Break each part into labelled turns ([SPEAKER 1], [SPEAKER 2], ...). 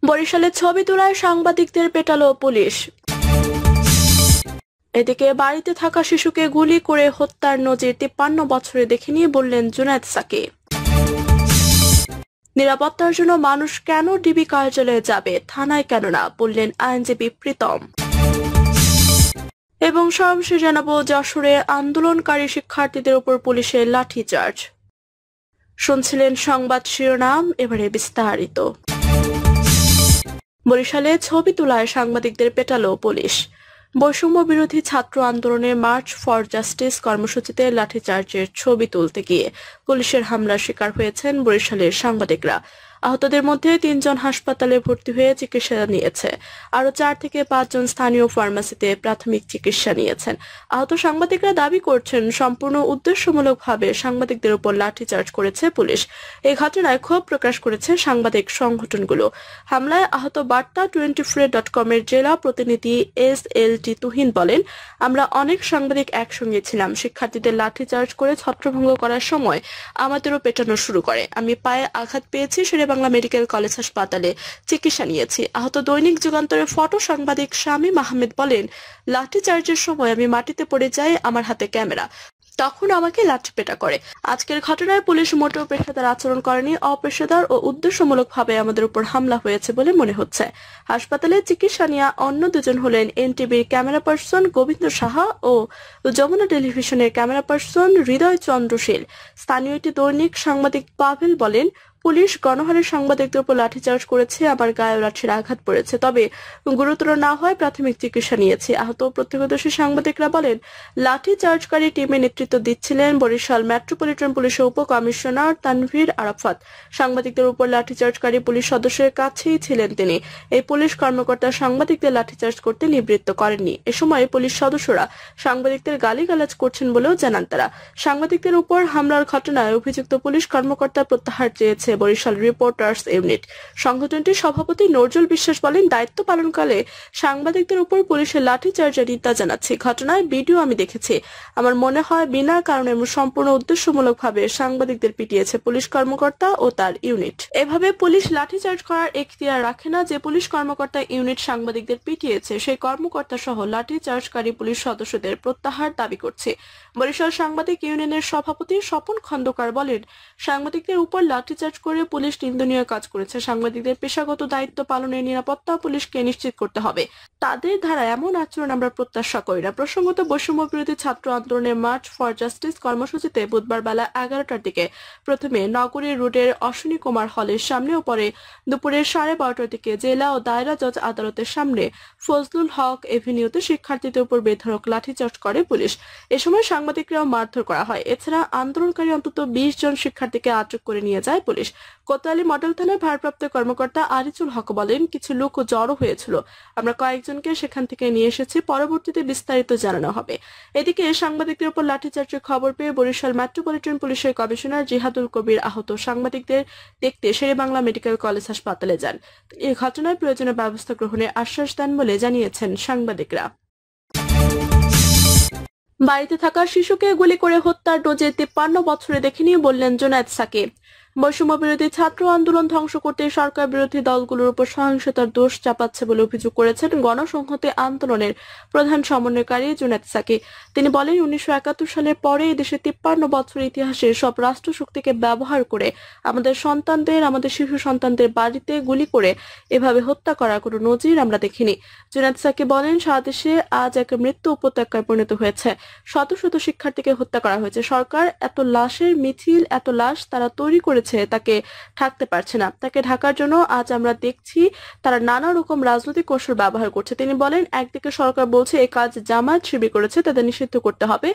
[SPEAKER 1] বরিশালে ছবি তোলায় সাংবাদিকদের পেটালো পুলিশ। এদিকে বাড়িতে থাকা শিশুকে গুলি করে হত্যার নজির 53 বছরে দেখেনি বললেন জুনায়েদ সাকি। নিরাপত্তার জন্য মানুষ কেন ডিবি কার্যালয়ে যাবে, থানায় কেন না, বললেন আইনজীবী প্রীতম। এবং সর্বশেষ জানাবো যশোরে আন্দোলনকারী শিক্ষার্থীদের উপর পুলিশের লাঠিচার্জ। শুনছিলেন সংবাদ শিরোনাম, এবারে বিস্তারিত। বরিশালে ছবি তোলায় সাংবাদিকদের পেটালো পুলিশ। বৈষম্য বিরোধী ছাত্র আন্দোলনের মার্চ ফর জাস্টিস কর্মসূচিতে লাঠিচার্জের ছবি তুলতে গিয়ে পুলিশের হামলার শিকার হয়েছেন বরিশালের সাংবাদিকরা। আহতদের মধ্যে 3 জন হাসপাতালে ভর্তি হয়ে চিকিৎসা নিয়েছে, আরো 4 থেকে 5 জন স্থানীয় ফার্মেসিতে প্রাথমিক চিকিৎসা নিয়েছেন। আহত সাংবাদিকরা দাবি করছেন সম্পূর্ণ উদ্দেশ্যমূলকভাবে সাংবাদিকদের উপর লাঠিচার্জ করেছে পুলিশ। এই ঘটনায় ক্ষোভ প্রকাশ করেছে সাংবাদিক সংগঠনগুলো। হামলায় আহত বার্তা 24.com এর জেলা প্রতিনিধি SLT তুহিন বলেন, আমরা অনেক সাংবাদিক একসঙ্গে ছিলাম। শিক্ষার্থীদের লাঠিচার্জ করে ছত্রভঙ্গ করার সময় আমাদেরও পেটানো শুরু করে। আমি পায়ে আঘাত পেয়েছি, বাংলা মেডিকেল কলেজ হাসপাতালে চিকিৎসা নিয়েছি। আহত দৈনিক যুগান্তরের ফটো সাংবাদিক শামীম আহমেদ বলেন, লাঠিচার্জের সময় আমি মাটিতে পড়ে যাই, আমার হাতে ক্যামেরা, তখন আমাকে লাঠিপেটা করে। আজকের ঘটনায় পুলিশ মোটেও পেশাদার আচরণ করেনি, অপেশাদার ও উদ্দেশ্যমূলকভাবে আমাদের উপর হামলা হয়েছে বলে মনে হচ্ছে। হাসপাতালে চিকিৎসা নেওয়া অন্য 2 জন হলেন এনটিভির ক্যামেরা পার্সন গোবিন্দ সাহা ও যমুনা টেলিভিশনের ক্যামেরা পার্সন হৃদয় চন্দ্রশীল। স্থানীয় একটি দৈনিক সাংবাদিক পাভেল বলেন, পুলিশ গণহারে সাংবাদিকদের উপর লাঠিচার্জ করেছে, আমার গায়ে লাঠির আঘাত পড়েছে, তবে গুরুতর না হয় প্রাথমিক চিকিৎসা নিয়েছে। আহত প্রত্যক্ষদর্শী সাংবাদিকরা বলেন, লাঠিচার্জকারী টিমে নেতৃত্ব দিচ্ছিলেন বরিশাল মেট্রোপলিটন পুলিশের উপকমিশনার তানভীর আরাফাত। সাংবাদিকদের উপর লাঠিচার্জকারী পুলিশ সদস্যের কাছেই ছিলেন তিনি। এই পুলিশ কর্মকর্তা সাংবাদিকদের লাঠিচার্জ করতে নিবৃত্ত করেননি। এ সময় পুলিশ সদস্যরা সাংবাদিকদের গালিগালাজ করছেন বলেও জানান তারা। সাংবাদিকদের উপর হামলার ঘটনায় অভিযুক্ত পুলিশ কর্মকর্তা প্রত্যাহার চেয়েছে বরিশাল রিপোর্টার্স ইউনিট। সংগঠনটির সভাপতি নজরুল বিশ্বাস বলেন, দায়িত্ব পালনকালে সাংবাদিকদের উপর পুলিশের লাঠিচার্জের নিন্দা জানাচ্ছি। ঘটনায় ভিডিও আমি দেখেছি। আমার মনে হয় বিনা কারণে সম্পূর্ণ উদ্দেশ্যমূলকভাবে সাংবাদিকদের পিটিয়েছে পুলিশ কর্মকর্তা ও তার ইউনিট। এভাবে পুলিশ লাঠিচার্জ করার এখতিয়ার রাখে না। যে পুলিশ কর্মকর্তা ইউনিট সাংবাদিকদের পিটিয়েছে সেই কর্মকর্তা সহ লাঠিচার্জকারী পুলিশ সদস্যদের প্রত্যাহার দাবি করছে। বরিশাল সাংবাদিক ইউনিয়নের সভাপতি স্বপন খন্দকার বলেন, সাংবাদিকদের উপর লাঠিচার্জ করে পুলিশ নিন্দনীয় কাজ করেছে। সাংবাদিকদের পেশাগত দায়িত্ব পালনের নিরাপত্তা পুলিশকে নিশ্চিত করতে হবে। তাদের দ্বারা এমন আচরণ আমরা প্রত্যাশা করি না। প্রসঙ্গত, বৈষম্য বিরোধী ছাত্র আন্দোলনের মার্চ ফর জাস্টিস কর্মসূচিতে বুধবার বেলা 11টার দিকে প্রথমে নগরী রোডের অশ্বিনী কুমার হলের সামনে ও পরে দুপুরে 12:30টার দিকে জেলা ও দায়রা জজ আদালতের সামনে ফজলুল হক এভিনিউতে শিক্ষার্থীদের উপর বেধড়ক লাঠিচার্জ করে পুলিশ। এ সময় সাংবাদিকরাও মারধর করা হয়। এছাড়া আন্দোলনকারী অন্তত 20 জন শিক্ষার্থীকে আটক করে নিয়ে যায় পুলিশ। কোতোয়ালি মডেল থানার ভারপ্রাপ্ত কর্মকর্তা আরিজুল হক বলেন, কিছু লোক জড়ো হয়েছিল, আমরা কয়েকজনকে সেখান থেকে নিয়ে এসেছি, পরবর্তীতে বিস্তারিত জানানো হবে। এদিকে সাংবাদিকদের উপর লাঠিচার্জের খবর পেয়ে বরিশাল মেট্রোপলিটন পুলিশের কমিশনার জিহাদুল কবির আহত সাংবাদিকদের দেখতে শেরেবাংলা মেডিকেল কলেজ হাসপাতালে যান। এই ঘটনায় প্রয়োজনীয় ব্যবস্থা গ্রহণের আশ্বাস দেন বলে জানিয়েছেন সাংবাদিকরা। বাড়িতে থাকা শিশুকে গুলি করে হত্যার ডোজে 53 বছরে দেখেনি বললেন জুনায়েদ সাকি। বৈষম্য বিরোধী ছাত্র আন্দোলন ধ্বংস করতে সরকার বিরোধী দলগুলোর উপর সহিংসতার দোষ চাপাচ্ছে বলে অভিযোগ করেছেন গণসংহতি আন্দোলনের প্রধান সমন্বয়কারী জুনায়েদ সাকি। তিনি বলেন, 1971 সালের পরে দেশে 53 বছর ইতিহাসে সব রাষ্ট্রশক্তিকে ব্যবহার করে আমাদের সন্তানদের, আমাদের শিশু সন্তানদের বাড়িতে গুলি করে এভাবে হত্যা করার কোনো নজির আমরা দেখিনি। জুনায়েদ সাকি বলেন, সারা দেশে আজ এক মৃত্যু উপত্যকায় পরিণত হয়েছে। শত শত শিক্ষার্থীকে হত্যা করা হয়েছে। সরকার এত লাশের মিছিল, এত লাশ তারা তৈরি করেছে, তাকে ঢাকতে পারছে না। তাকে ঢাকার জন্য আজ আমরা দেখছি তারা নানা রকম রাজনৈতিক কৌশল ব্যবহার করছে। তিনি বলেন, একদিকে সরকার বলছে এই কাজ জামায়াত শিবির করেছে, তাদের নিষিদ্ধ করতে হবে।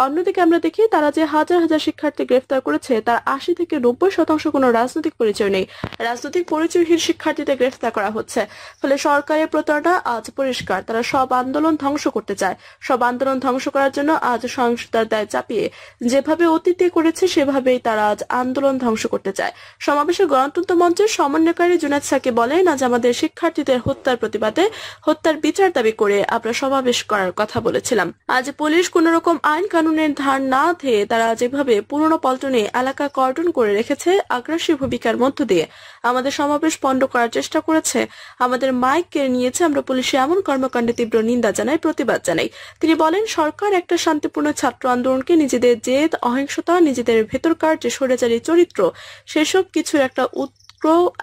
[SPEAKER 1] অন্যদিকে আমরা দেখি তারা যে হাজার হাজার শিক্ষার্থী গ্রেফতার করেছে তার 80 থেকে 90% কোনো রাজনৈতিক পরিচয় নেই। রাজনৈতিক পরিচয়হীন শিক্ষার্থীদের গ্রেফতার করা হচ্ছে। ফলে সরকারের প্রতারণা আজ পরিষ্কার। তারা সব আন্দোলন ধ্বংস করতে চায়। সব আন্দোলন ধ্বংস করার জন্য আজ সহিংসতার দায় চাপিয়ে যেভাবে অতীতে করেছে সেভাবেই তারা আজ আন্দোলন ধ্বংস করতে করতে চায়। সমাবেশে গণতন্ত্র মঞ্চের সমন্বয়কারী জুনায়েদ সাকি বলেন, আজ আমাদের শিক্ষার্থীদের হত্যার প্রতিবাদে হত্যার বিচার দাবি করে আমরা সমাবেশ করার কথা বলেছিলাম। আজ পুলিশ কোন রকম আইন কানুনের ধার না ধেয়ে তারা যেভাবে পুরনো পল্টনে এলাকা কর্ডন করে রেখেছে, আগ্রাসী ভূমিকার মধ্য দিয়ে আমাদের সমাবেশ পণ্ড করার চেষ্টা করেছে, আমাদের মাইক কেড়ে নিয়েছে। আমরা পুলিশের এমন কর্মকাণ্ডে তীব্র নিন্দা জানাই, প্রতিবাদ জানাই। তিনি বলেন, সরকার একটা শান্তিপূর্ণ ছাত্র আন্দোলনকে নিজেদের জেদ, অহিংসতা, নিজেদের ভেতরকার যে স্বৈরাচারী চরিত্র, সেসব কিছুর একটা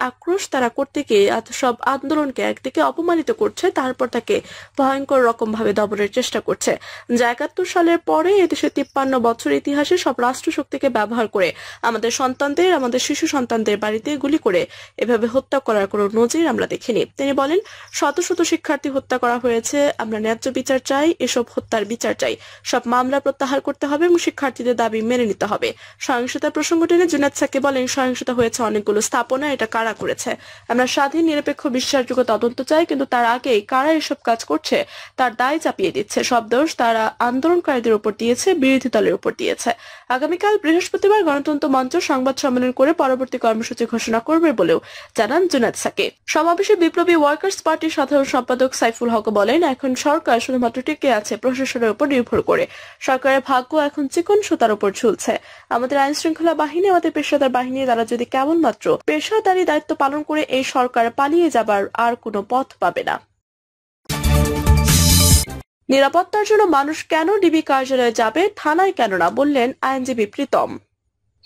[SPEAKER 1] আক্রোশ তারা করতে গিয়ে সব আন্দোলনকে একদিকে অপমানিত করছে, তারপর তাকে ভয়ঙ্কর রকম ভাবে দমনের চেষ্টা করছে, যা ৭১ সালের পরে এদেশের ৫৩ বছর ইতিহাসে সব রাষ্ট্রশক্তিকে ব্যবহার করে আমাদের সন্তানদের, আমাদের শিশু সন্তানদের বাড়িতে গুলি করে এভাবে হত্যা করার কোনো নজির আমরা দেখিনি। তিনি বলেন, শত শত শিক্ষার্থী হত্যা করা হয়েছে, আমরা ন্যায্য বিচার চাই, এসব হত্যার বিচার চাই, সব মামলা প্রত্যাহার করতে হবে এবং শিক্ষার্থীদের দাবি মেনে নিতে হবে। সহিংসতার প্রসঙ্গ টেনে জুনায়েদ সাকি বলেন, সহিংসতা হয়েছে অনেকগুলো স্থাপনা, এটা কারা করেছে? আমরা স্বাধীন, নিরপেক্ষ, বিশ্বাসযোগ্য তদন্ত চাই, কিন্তু তার আগেই কারা এসব কাজ করছে তার দায় চাপিয়ে দিচ্ছে। সব দোষ তারা আন্দোলনকারীদের উপর দিয়েছে, বিরোধী দলের উপর দিয়েছে। আগামীকাল বৃহস্পতিবার গণতন্ত্র মঞ্চ সংবাদ সম্মেলন করে পরবর্তী কর্মসূচি ঘোষণা করবে বলেও জানান জুনায়েদ সাকি। সমাবেশে বিপ্লবী ওয়ার্কার্স পার্টির সাধারণ সম্পাদক সাইফুল হক বলেন, এখন সরকার শুধুমাত্র টিকে আছে প্রশাসনের উপর নির্ভর করে। সরকারের ভাগ্য এখন চিকন সুতার উপর ঝুলছে। আমাদের আইন শৃঙ্খলা বাহিনী, আমাদের পেশাদার বাহিনী, তারা যদি কেবলমাত্র পেশাদারি দায়িত্ব পালন করে এই সরকার পালিয়ে যাবার আর কোনো পথ পাবে না। নিরাপত্তার জন্য মানুষ কেন ডিবি কার্যালয়ে যাবে, থানায় কেন না, বললেন আইনজীবী প্রীতম।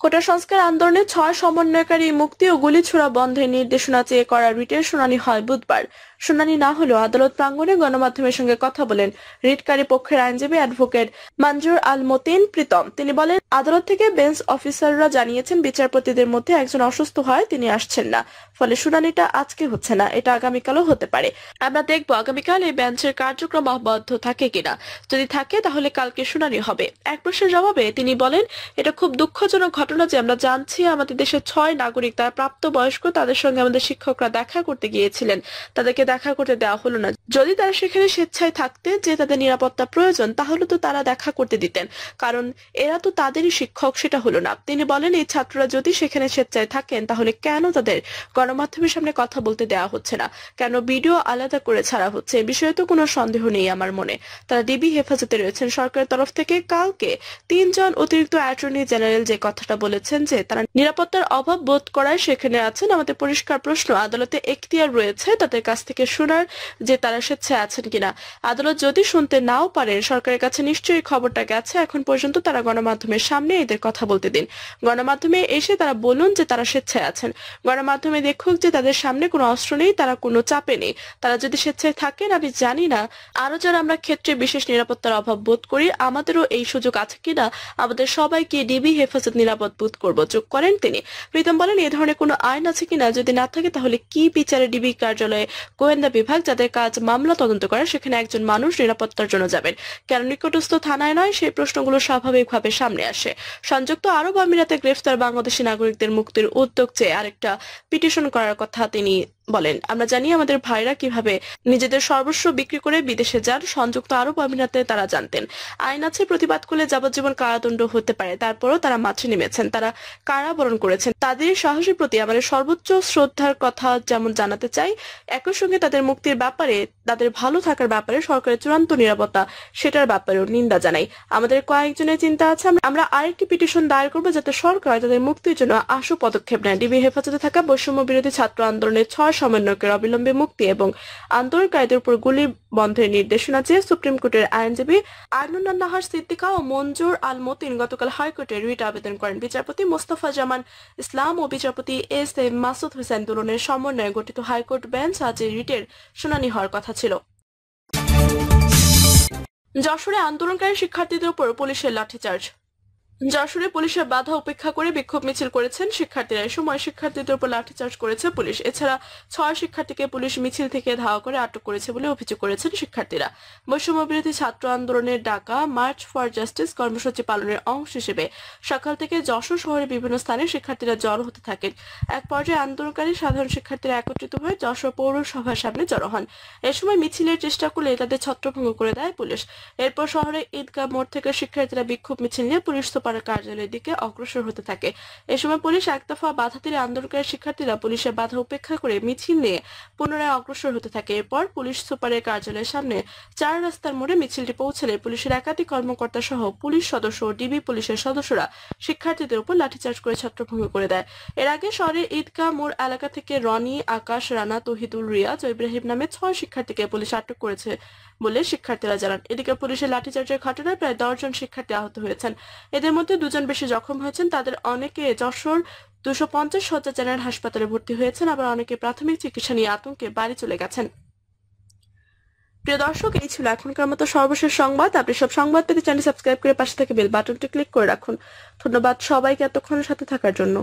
[SPEAKER 1] কোটা সংস্কার আন্দোলনে ৬ সমন্বয়কারী মুক্তি ও গুলিছোড়া বন্ধের নির্দেশনা চেয়ে করা রিটের শুনানি হয় বুধবার। শুনানি না হলেও আদালত প্রাঙ্গণে গণমাধ্যমের সঙ্গে কথা বলেন রিটকারী পক্ষের আইনজীবী অ্যাডভোকেট মঞ্জুর আল মতিন প্রীতম। তিনি বলেন, আদালত থেকে বেঞ্চ অফিসাররা জানিয়েছেন বিচারপতিদের মধ্যে একজন অসুস্থ হয়, তিনি আসছেন না, ফলে শুনানিটা আজকে হচ্ছে না, এটা আগামীকালও হতে পারে। আমরা দেখব আগামীকাল এই বেঞ্চের কার্যক্রম অব্যাহত থাকে কিনা। যদি থাকে তাহলে কালকে শুনানি হবে। এক প্রশ্নের জবাবে তিনি বলেন, এটা খুব দুঃখজনক ঘটনা যে আমরা জানছি আমাদের দেশের ৬ নাগরিক, তারা প্রাপ্তবয়স্ক, তাদের সঙ্গে আমাদের শিক্ষকরা দেখা করতে গিয়েছিলেন, তাদেরকে দেখা করতে দেওয়া হলো না। যদি তারা সেখানে স্বেচ্ছায় থাকতে যে তাদের নিরাপত্তা প্রয়োজন, তাহলে তো তারা দেখা করতে দিতেন, কারণ এরা তো তাদেরই শিক্ষক, সেটা হলো না। তিনি বলেন, এই ছাত্ররা যদি সেখানে স্বেচ্ছায় থাকেন তাহলে কেন তাদের গণমাধ্যমের সামনে কথা বলতে দেওয়া হচ্ছে না, কেন ভিডিও আলাদা করে ছাড়া হচ্ছে? এ বিষয়ে তো কোনো সন্দেহ নেই আমার মনে। তারা ডিবি হেফাজতে রয়েছেন। সরকারের তরফ থেকে কালকে ৩ জন অতিরিক্ত অ্যাটর্নি জেনারেল যে কথাটা বলেছেন যে তারা নিরাপত্তার অভাব বোধ করায় সেখানে আছেন, আমাদের পরিষ্কার প্রশ্ন, আদালতে এখতিয়ার রয়েছে তাদের কাছ থেকে শোনার যে তারা স্বেচ্ছায় আছেন কিনা। আদালত যদি শুনতে নাও পারেন, সরকারের কাছে নিশ্চয়ই খবরটা গেছে, এখন পর্যন্ত তারা গণমাধ্যমের সামনে এদের কথা বলতে দিন। গণমাধ্যমে এসে তারা বলুন যে তারা স্বেচ্ছায় আছেন, গণমাধ্যমে দেখুক যে তাদের সামনে কোনো অস্ত্র নেই, তারা কোনো চাপে নেই। তারা যদি স্বেচ্ছায় থাকেন, আমি জানি না আরো যারা আমরা ক্ষেত্রে বিশেষ নিরাপত্তার অভাব বোধ করি, আমাদেরও এই সুযোগ আছে কিনা, আমাদের সবাইকে ডিবি হেফাজত নিরাপদ বোধ করবো, যোগ করেন তিনি। প্রীতম বলেন, এই ধরনের কোনো আইন আছে কিনা, যদি না থাকে তাহলে কি বিচারে ডিবি কার্যালয়ে গোয়েন্দা বিভাগ যাদের কাজ মামলা তদন্ত করে সেখানে একজন মানুষ নিরাপত্তার জন্য যাবেন, কেন নিকটস্থ থানায় নয়? সেই প্রশ্নগুলো স্বাভাবিকভাবে সামনে আসে। সংযুক্ত আরব আমিরাতে গ্রেফতার বাংলাদেশি নাগরিকদের মুক্তির উদ্যোগ চেয়ে আরেকটা পিটিশন করার কথা তিনি বলেন। আমরা জানি আমাদের ভাইরা কিভাবে নিজেদের সর্বস্ব বিক্রি করে বিদেশে যান, সংযুক্ত আরব আমিরাতে তারা জানতেন আইন আছে, প্রতিবাদ করলে যাবজ্জীবন কারাদণ্ড হতে পারে, তারপরও তারা মাঠে নেমেছেন, তারা কারাবরণ করেছেন। তাদের সাহসের প্রতি আমাদের সর্বোচ্চ শ্রদ্ধার কথা যেমন জানাতে চাই, একই সঙ্গে তাদের মুক্তির ব্যাপারে, তাদের ভালো থাকার ব্যাপারে, সরকারের চূড়ান্ত নিরাপত্তা সেটার ব্যাপারেও নিন্দা জানাই। আমাদের কয়েকজনের চিন্তা আছে, আমরা আরেকটি পিটিশন দায়ের করবো যাতে সরকার তাদের মুক্তির জন্য আশু পদক্ষেপ নেয়। ডিবি হেফাজতে থাকা বৈষম্য বিরোধী ছাত্র আন্দোলনের ৬ সমন্বয়কের অবিলম্বে মুক্তি এবং আন্দোলনকারীদের উপর গুলি বন্ধের নির্দেশনা চেয়ে সুপ্রিম কোর্টের আইনজীবী আইনুন নাহার সিদ্দিকা ও মঞ্জুর আল মতিন গতকাল হাইকোর্টে রিট আবেদন করেন। বিচারপতি মোস্তফা জামান ইসলাম ও বিচারপতি এস এম মাসুদ হোসেন দুলনের সমন্বয়ে গঠিত হাইকোর্ট বেঞ্চ আজ রিটের শুনানি হওয়ার কথা ছিল। যশোরে আন্দোলনকারী শিক্ষার্থীদের উপর পুলিশের লাঠিচার্জ। যশোরে পুলিশের বাধা উপেক্ষা করে বিক্ষোভ মিছিল করেছেন শিক্ষার্থীরা। এই সময় শিক্ষার্থীদের উপর লাঠিচার্জ করেছে পুলিশ। এছাড়া ৬ শিক্ষার্থীকে পুলিশ মিছিল থেকে ধাওয়া করে আটক করেছে বলে অভিযোগ করেছেন শিক্ষার্থীরা। বৈষম্য বিরোধী ছাত্র আন্দোলনের ডাকা মার্চ ফর জাস্টিস কর্মসূচি পালনের অংশ হিসেবে সকাল থেকে যশোর শহরের বিভিন্ন স্থানে শিক্ষার্থীরা জড়ো হতে থাকেন। এক পর্যায়ে আন্দোলনকারী সাধারণ শিক্ষার্থীরা একত্রিত হয়ে যশোর পৌরসভার সামনে জড়ো হন। এ সময় মিছিলের চেষ্টা করলে তাদের ছত্রভঙ্গ করে দেয় পুলিশ। এরপর শহরে ঈদগাহ মোড় থেকে শিক্ষার্থীরা বিক্ষোভ মিছিল নিয়ে পুলিশ সুপার সুপার কার্যালয়ের দিকে অগ্রসর হতে থাকে। এ সময় পুলিশ একদফা বাধা দিলে আন্দোলনকারী শিক্ষার্থীরা পুলিশের বাধা উপেক্ষা করে মিছিল নিয়ে পুনরায় অগ্রসর হতে থাকে। এরপর পুলিশ সুপারের কার্যালয়ের সামনে 4 রাস্তার মোড়ে মিছিলটি পৌঁছালে পুলিশের একাধিক কর্মকর্তা সহ পুলিশ সদস্য ও ডিবি পুলিশের সদস্যরা শিক্ষার্থীদের উপর লাঠিচার্জ করে ছত্রভঙ্গ করে দেয়। এর আগে শহরের ঈদগাহ মোড় এলাকা থেকে রনি, আকাশ, রানা, তহিদুল, রিয়াজ ও ইব্রাহিম নামে 6 শিক্ষার্থীকে পুলিশ আটক করেছে বলে শিক্ষার্থীরা জানান। এদিকে পুলিশের লাঠিচার্জের ঘটনায় প্রায় 10 জন শিক্ষার্থী আহত হয়েছেন। এদের মধ্যে 2 জন বেশি জখম হয়েছেন। তাদের অনেকে যশোর 250 শয্যা জেনারেল হাসপাতালে ভর্তি হয়েছেন, আবার অনেকে প্রাথমিক চিকিৎসা নিয়ে আতঙ্কে বাড়ি চলে গেছেন। প্রিয় দর্শক, এই ছিল এখনকার মতো সর্বশেষ সংবাদ। আপনি সব সংবাদ পেতে চ্যানেল সাবস্ক্রাইব করে পাশে থেকে বেল বাটনটি ক্লিক করে রাখুন। ধন্যবাদ সবাইকে এতক্ষণ সাথে থাকার জন্য।